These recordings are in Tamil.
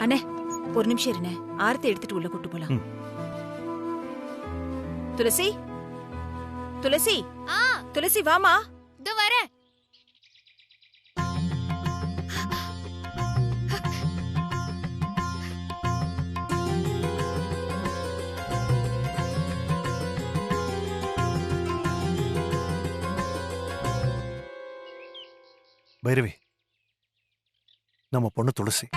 அண்ணே ஒரு நிமிஷம் இருண்ணே, ஆரத்தை எடுத்துட்டு உள்ள கூட்டு போலாம். துளசி, துளசி, துளசி வாமா. இதோ வரேன். பைரவி, நம்ம பொண்ணு துளசி.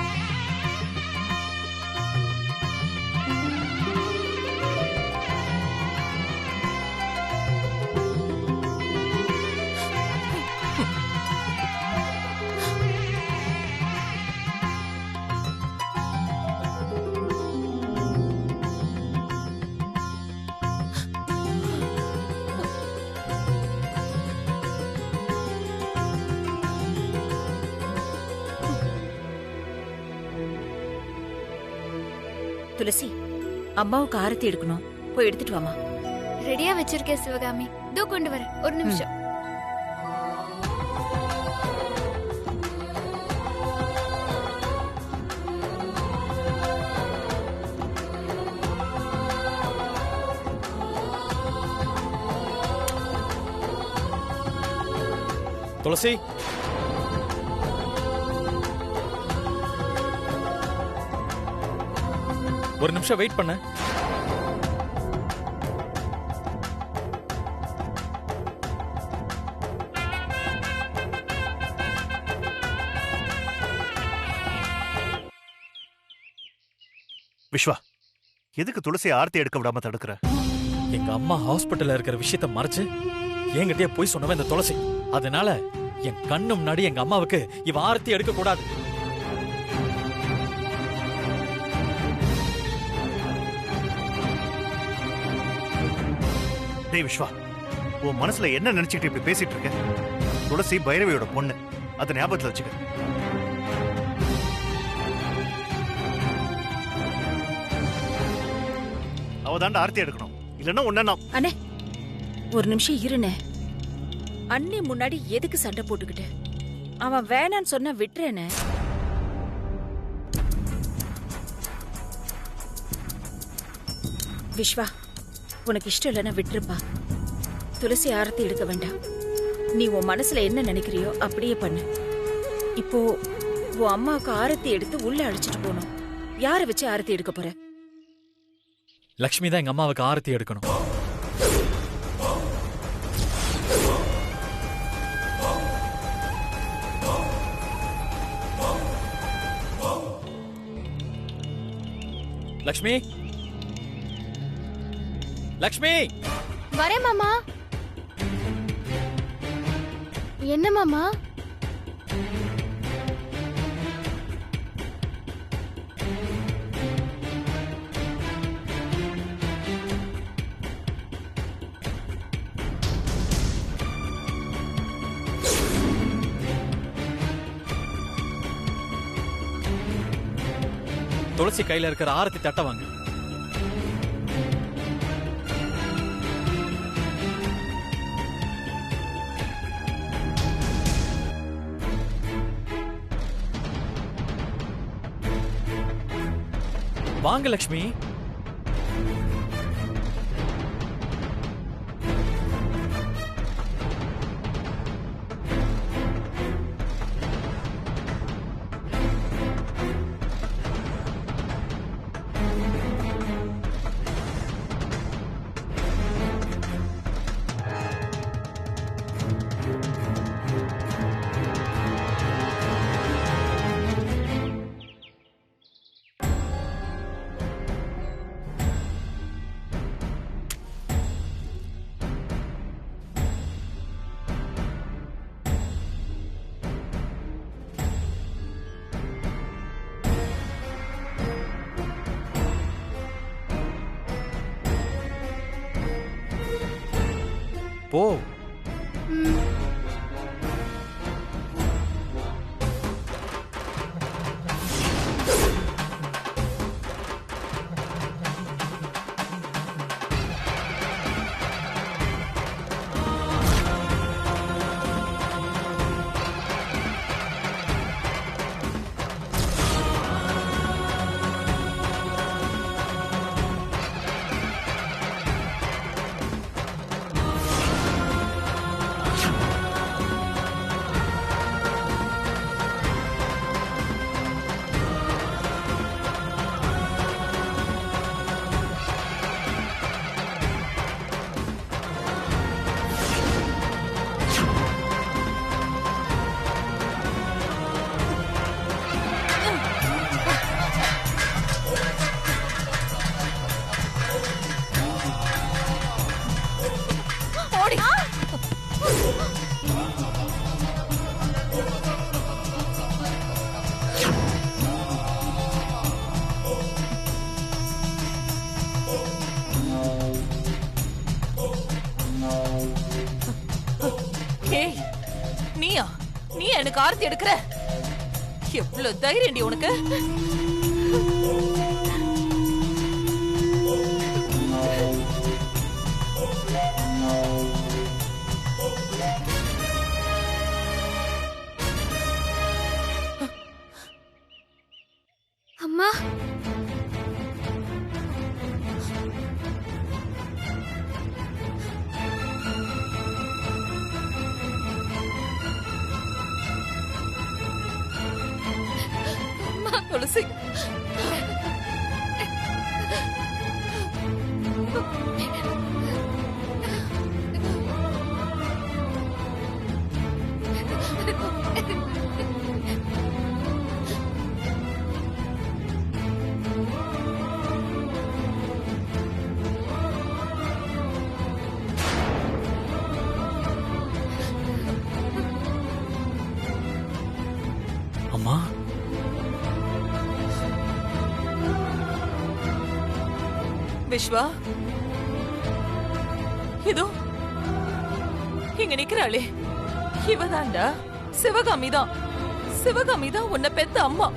துளசி, அம்மாவுக்கு ஆரத்தி எடுக்கணும், போய் எடுத்துட்டு வாமா. ரெடியா வச்சிருக்கேன் சிவகாமி. இதோ கொண்டு வரேன், ஒரு நிமிஷம். துளசி, ஒரு நிமிஷம் வெயிட் பண்ண. விஸ்வா, எதுக்கு துளசி ஆரத்தி எடுக்க விடாம தடுக்கிற? எங்க அம்மா ஹாஸ்பிட்டல்ல இருக்கிற விஷயத்த மறைச்சு என்கிட்டயே போய் சொன்னவன் இந்த துளசி. அதனால என் கண்ணு முன்னாடி எங்க அம்மாவுக்கு இவ ஆரத்தி எடுக்க கூடாது. டேய் விஸ்வா, உன் மனசுல என்ன நினைச்சிட்டு இப்படி பேசிட்டு இருக்க? துளசி பைரவியோட பொண்ணு, அதை ஞாபகத்துல வச்சுக்க. அவதாண்ட ஆரத்தி எடுக்கணும், இல்லன்னா ஒன்னா. அண்ணே ஒரு நிமிஷம் இருண்ணே. அண்ணி முன்னாடி எதுக்கு சண்டை போட்டுக்கிட்டு? அவன் வேணான்னு சொன்னா விட்டுறேனே. விஸ்வா, உனக்கு இஷ்டம் இல்லைன்னா விட்டுருப்பா. துளசி ஆரத்தி எடுக்க வேண்டாம். நீ உன் மனசுல என்ன நினைக்கிறியோ அப்படியே பண்ணு. இப்போ உன் அம்மாவுக்கு ஆரத்தி எடுத்து உள்ள அழைச்சிட்டு போகணும். யாரை வச்சு ஆரத்தி எடுக்க போற? லக்ஷ்மி தான் எங்க அம்மாவுக்கு ஆரத்தி எடுக்கணும். லக்ஷ்மி, லக்ஷ்மி. வரேன் மாமா. என்ன மாமா? துளசி கையில இருக்கிற ஆரத்தி தட்ட வாங்க. வாங்க லக்ஷ்மி. போ. எனக்கு ஆரத்தி எடுக்கிற? எவ்வளவு தைரியம்டி உனக்கு? அம்மா துளசி, அம்மா விஸ்வா, இதோ இங்க நிக்கிறாளே, இவதாண்டா சிவகாமி தான். சிவகாமி தான் உன்னை பெத்த அம்மா.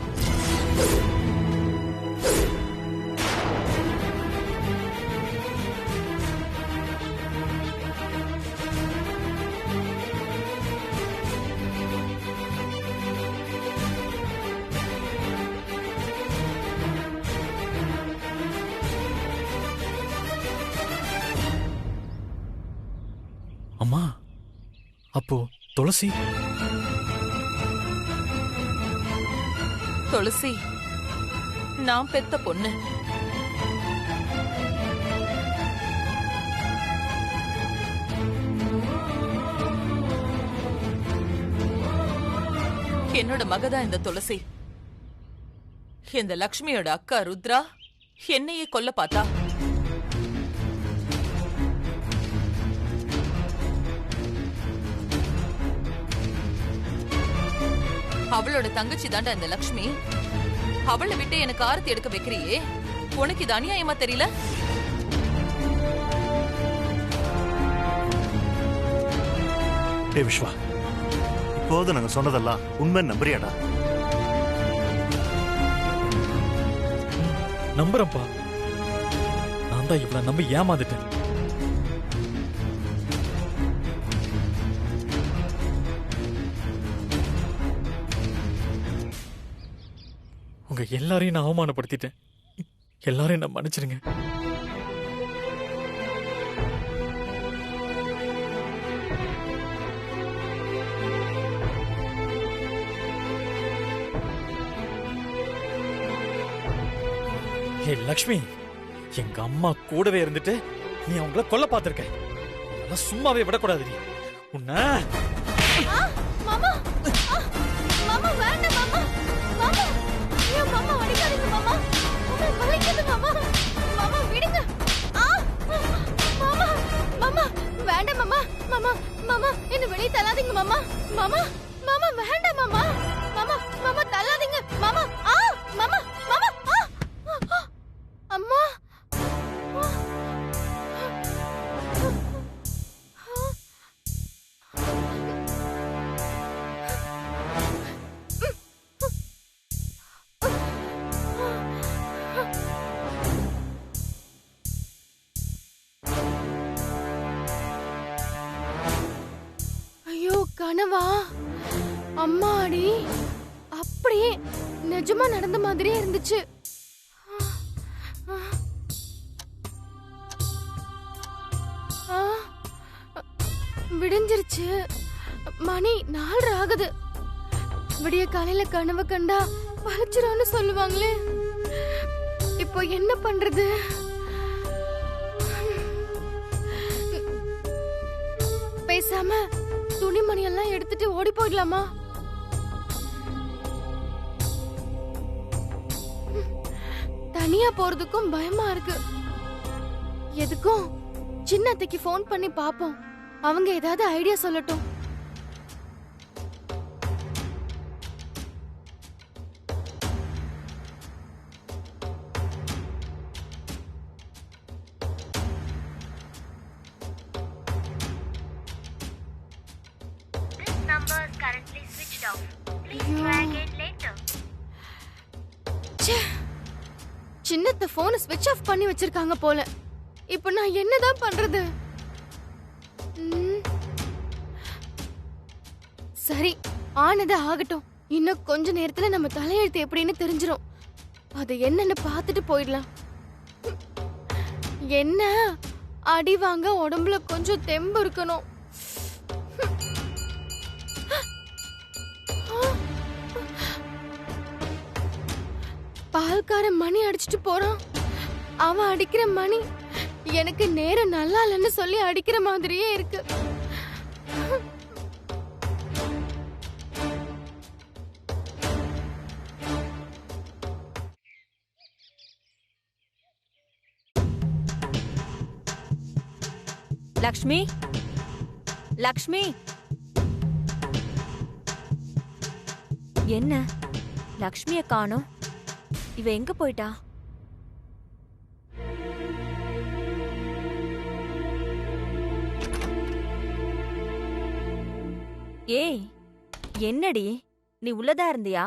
அம்மா, அப்போ துளசி? துளசி நான் பெத்த பொண்ணு. என்னோட மகதான் இந்த துளசி. இந்த லக்ஷ்மியோட அக்கா ருத்ரா என்னையே கொல்ல பார்த்தா. அவளோட தங்கச்சி தாண்டா இந்த லக்ஷ்மி. அவளை விட்டு எனக்கு ஆரத்தி எடுக்க வைக்கிறியே, உனக்கு இது அநியாயமா தெரியல? டே விஸ்வா, இப்போது நாங்க சொன்னதெல்லாம் உண்மை நம்புறியாடா? நம்புறேன்ப்பா. நான் தான் இவ்வளவு நம்பி ஏமாந்துட்டேன். உங்க எல்லாரையும் நான் அவமானப்படுத்திட்டேன். எல்லாரையும் நான் மன்னிச்சிருங்க. ஹே லக்ஷ்மி, எங்க அம்மா கூடவே இருந்துட்டு நீ அவங்கள கொல்ல பார்த்திருக்க. அதெல்லாம் சும்மாவே விடக்கூடாது. நீ உன்ன மாமா மாமா வேண்டாம் மாமா. மாமா ஐயோ மாமா அடிக்காதீங்க மாமா. மாமா வலிக்குது மாமா. மாமா விடுங்க. மாமா மாமா வேண்டாம் மாமா. மாமா மாமா என்ன வெளிய தள்ளாதீங்க மாமா. மாமா மாமா வேண்டாம் மாமா. மாமா மாமா தள்ளாதீங்க மாமா. மாமா மாமா அம்மா. ஐயோ கனவா? அம்மாடி, அப்படியே நிஜமா நடந்த மாதிரியே இருந்துச்சு. விடிஞ்சிருச்சு. மணி 4 ஆகுது. விடிய காலையில கனவு கண்டா பழிச்சிரோன்னு சொல்லுவாங்களே. இப்போ என்ன பண்றது? பேசாம துணிமணி எல்லாம் எடுத்துட்டு ஓடி போயிடலாமா? தனியா போறதுக்கும் பயமா இருக்கு. எதுக்கும் சின்னத்தைக்கு ஃபோன் பண்ணி பாப்போம். அவங்க ஏதாவது ஐடியா சொல்லட்டும். This number is currently switched off. சின்னத்த போனை ஸ்விட்ச் ஆஃப் பண்ணி வச்சிருக்காங்க போல. இப்போ நான் என்னதான் பண்றது? சரி, ஆனது ஆகட்டும். இன்னும் கொஞ்ச நேரத்துல நம்ம தலையெழுத்து எப்படின்னு தெரிஞ்சிரும். அது என்னன்னு பார்த்துட்டு போயிடலாம். என்ன அடி வாங்க உடம்புல கொஞ்சம் தெம்பு இருக்கணும். பால்காரன் மணி அடிச்சிட்டு போறான். அவன் அடிக்கிற மணி எனக்கு நேரம் நல்லா இல்லைன்னு சொல்லி அடிக்கிற மாதிரியே இருக்கு. லக்ஷ்மி, லக்ஷ்மி, என்ன லக்ஷ்மிய காணோம்? இவ எங்க போயிட்டா? ஏய், என்னடி நீ உள்ளதா இருந்தியா?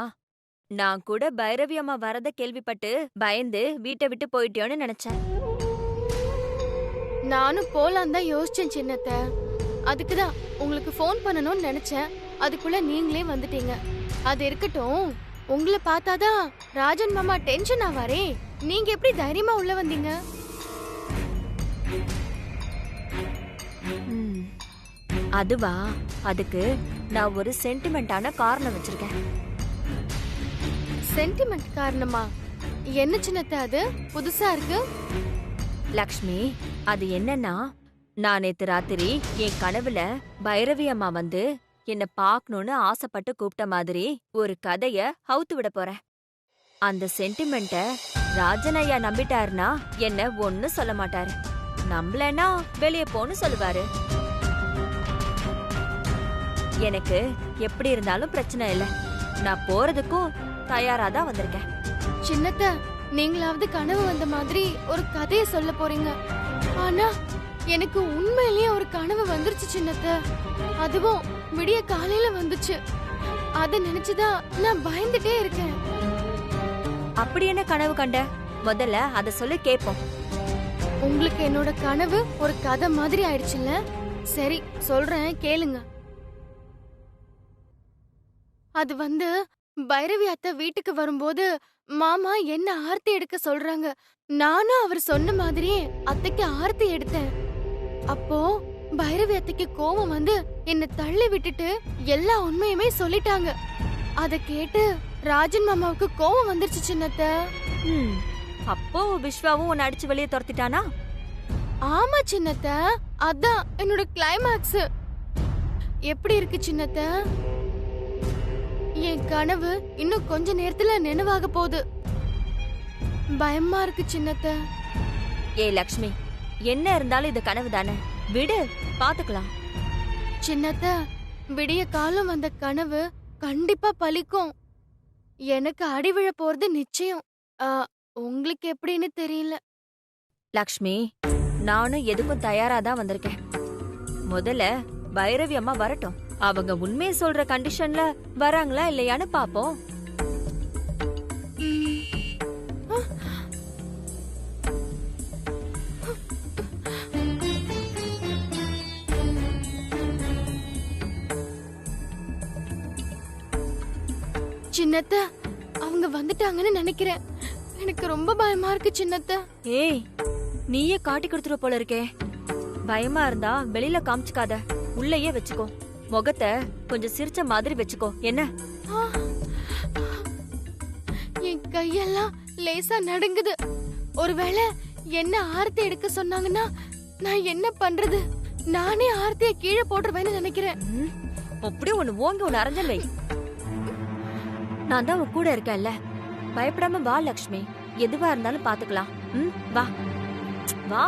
நான் கூட பைரவி அம்மா வரத கேள்விப்பட்டு பயந்து வீட்டை விட்டு போயிட்டியோன்னு நினைச்சேன். நானும் போலாம் தான் யோசிச்சேன் சின்னத்த. அதுக்குதான் உங்களுக்கு ஃபோன் பண்ணணும்னு நினைச்சேன். அதுக்குள்ள நீங்களே வந்துட்டீங்க. அது இருக்கட்டும், உங்களை பார்த்தாதான் ராஜன் மாமா டென்ஷன் ஆவாரே. நீங்க எப்படி தைரியமா உள்ள வந்தீங்க? அதுவா, அதுக்கு நான் ஒரு சென்டிமெண்டான காரணம் வச்சிருக்கேன். சென்டிமெண்ட் காரணமா? என்ன சின்னத்த அது புதுசா இருக்கு? லக்ஷ்மி, அது என்னன்னா, நான் நேத்து ராத்திரி என் கனவுல பைரவி அம்மா வந்து என்ன பாக்கணும்னு ஆசைப்பட்டு கூப்பிட்ட மாதிரி ஒரு கதைய அவுத்து விட போறேன். அந்த சென்டிமெண்ட ராஜன் ஐயா நம்பிட்டாருன்னா என்ன ஒன்னும் சொல்ல மாட்டாரு. நம்பலன்னா வெளியே போன்னு சொல்லுவாரு. எனக்கு எப்படி இருந்தாலும் பிரச்சனை இல்ல. நான் போறதுக்கும் தயாராதான் வந்திருக்கேன். சின்னத்த, நீங்களாவது கனவு வந்த மாதிரி ஒரு கதையை சொல்ல போறீங்க. ஆனா எனக்கு உண்மையிலேயே ஒரு கனவு வந்துருச்சு சின்னத்த. அதுவும் விடிய காலையில வந்துச்சு. அத நினைச்சுதான் நான் பயந்துட்டே இருக்கேன். அப்படி என்ன கனவு கண்ட? முதல்ல அத சொல்லி கேப்போம். உங்களுக்கு என்னோட கனவு ஒரு கதை மாதிரி ஆயிடுச்சுல்ல? சரி சொல்றேன், கேளுங்க. அது வந்து பைரவி அத்தை வீட்டுக்கு வரும்போது மாமா என்ன ஆர்த்தி எடுக்க சொல்றாங்க. நானும் அவர் சொன்ன மாதிரியே அத்தைக்கு ஆர்த்தி எடுத்தேன். அப்போ பைரவி அத்தைக்கு கோவம் வந்து என்ன தள்ளி விட்டுட்டு எல்லா உண்மையுமே சொல்லிட்டாங்க. அத கேட்டு ராஜன் மாமாவுக்கு கோவம் வந்துருச்சு சின்னத்த. அப்போ விஸ்வாவும் உன்னை அடிச்சு வெளியே துரத்திட்டானா? ஆமா சின்னத்த, அதான் என்னோட கிளைமாக்ஸ். எப்படி இருக்கு சின்னத்த? என் கனவு இன்னும் கொஞ்ச நேரத்துல நினைவாக போகுது. பயமா இருக்கு சின்னத்த. ஏய் லக்ஷ்மி, என்ன இருந்தாலும் இது கனவு தானே, விடு, பாத்துக்கலாம். சின்னத்த, விடிய காலம் வந்த கனவு கண்டிப்பா பலிக்கும். எனக்கு அடி விழ போறது நிச்சயம். உங்களுக்கு எப்படின்னு தெரியல. லக்ஷ்மி, நானும் எதுக்கும் தயாரா தான் வந்திருக்கேன். முதல்ல பைரவி அம்மா வரட்டும். அவங்க உண்மையை சொல்ற கண்டிஷன்ல வராங்களா இல்லையான்னு பாப்போம். சின்னத்த, அவங்க வந்துட்டாங்கன்னு நினைக்கிறேன். எனக்கு ரொம்ப பயமா இருக்கு சின்னத்த. ஏய், நீயே காட்டி கொடுத்துரு போல இருக்கே. பயமா இருந்தா வெளியில காமிச்சுக்காத, உள்ளேயே வச்சுக்கோ. முகத்தை கொஞ்சம் சிரிச்ச மாதிரி வச்சுக்கோ. என்ன? என் கையெல்லாம் லேசா நடுங்குது. ஒருவேளை என்ன ஆர்த்தி எடுக்க சொன்னாங்கன்னா நான் என்ன பண்றது? நானே ஆர்த்திய கீழே போட்டுருவேன்னு நினைக்கிறேன். அப்படியே ஒண்ணு ஓங்கி ஒண்ணு அரைஞ்சல் வை. நான் தான் உன் கூட இருக்கேன்ல, பயப்படாம வா லக்ஷ்மி. எதுவா இருந்தாலும் பாத்துக்கலாம். வா வா.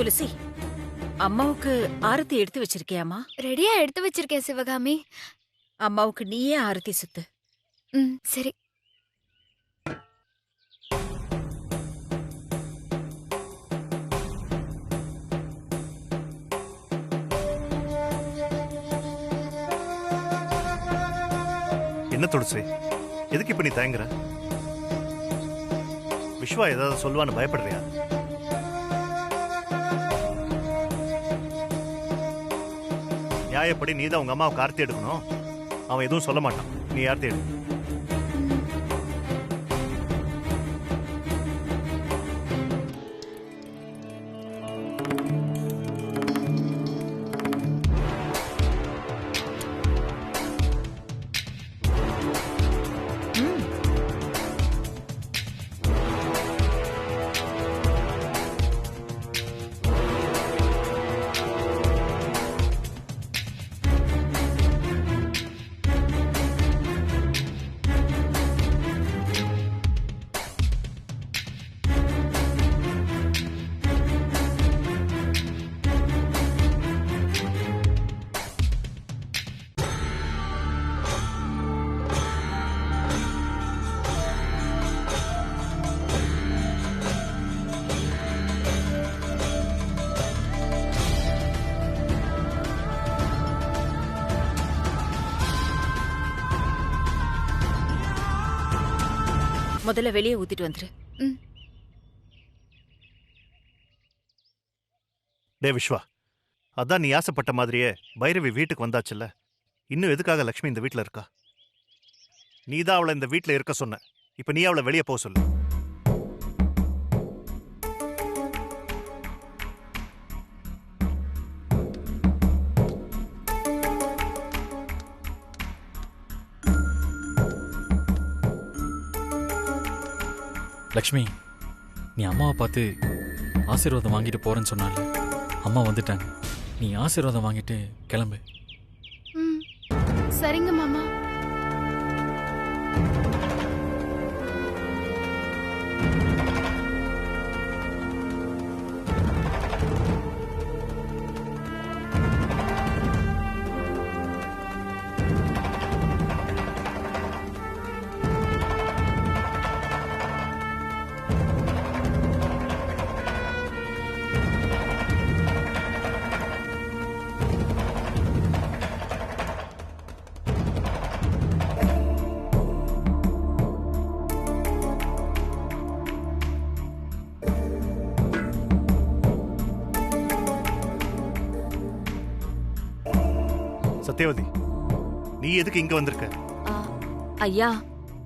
துளசி, அம்மாவுக்கு ஆரத்தி எடுத்து வச்சிருக்கியாமா? ரெடியா எடுத்து வச்சிருக்கேன் சிவகாமி. அம்மாவுக்கு நீயே ஆரத்தி சுத்து. சரி. என்ன துளசி, எதுக்கு இப்ப நீ தயங்குற? விஸ்வா ஏதாவது சொல்லுவான்னு பயப்படுறியா? நியாயப்படி நீ தான் உங்க அம்மாவுக்கு ஆர்த்தி எடுக்கணும். அவன் எதுவும் சொல்ல மாட்டான். நீ ஆர்த்தி எடு. முதல்ல வெளியே ஊத்திட்டு வந்துரு. டே விஸ்வா, அதான் நீ ஆசைப்பட்ட மாதிரியே பைரவி வீட்டுக்கு வந்தாச்சுல்ல. இன்னும் எதுக்காக லக்ஷ்மி இந்த வீட்டுல இருக்கா? நீ தான் அவளை இந்த வீட்டுல இருக்க சொன்ன. இப்ப நீ அவளை வெளியே போக சொல்லு. லக்ஷ்மி, நீ அம்மாவை பார்த்து ஆசீர்வாதம் வாங்கிட்டு போறேன்னு சொன்னால, அம்மா வந்துட்டாங்க. நீ ஆசீர்வாதம் வாங்கிட்டு கிளம்பு. சரிங்க மாமா. சத்யவதி, நீ எதுக்கு இங்க வந்திருக்க? ஐயா,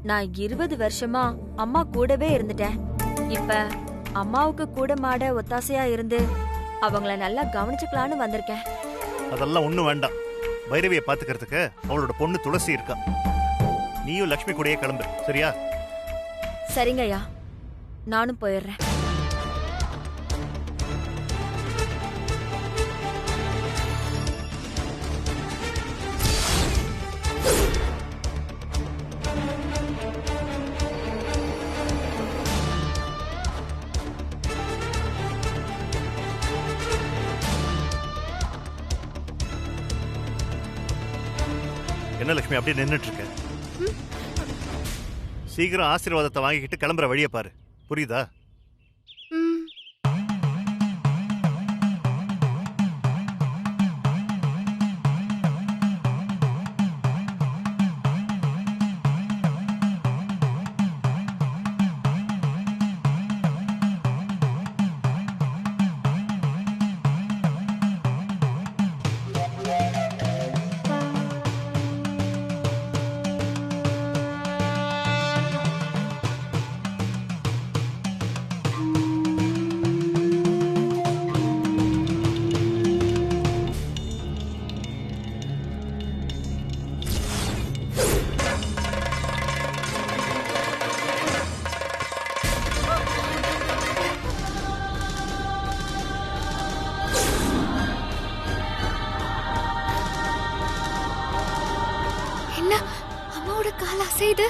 நான் 20 வருஷமா அம்மா கூடவே இருந்துட்டேன். இப்ப அம்மாவுக்கு கூட மாட ஒத்தாசையா இருந்து அவங்கள நல்லா கவனிச்சுக்கலான்னு வந்திருக்கேன். அதெல்லாம் ஒண்ணும் வேண்டாம். பைரவியை பாத்துக்கிறதுக்கு அவளோட பொண்ணு துளசி இருக்கா. நீயும் லக்ஷ்மி கூடயே கிளம்பு, சரியா? சரிங்க ஐயா, நானும் போயிடுறேன். என்ன லட்சுமி அப்படியே நின்னுட்டு இருக்க? சீக்கிரம் ஆசீர்வாதத்தை வாங்கிக்கிட்டு கிளம்புற வழியை பாரு, புரியுதா? அம்மாவோட கால் அசையுது.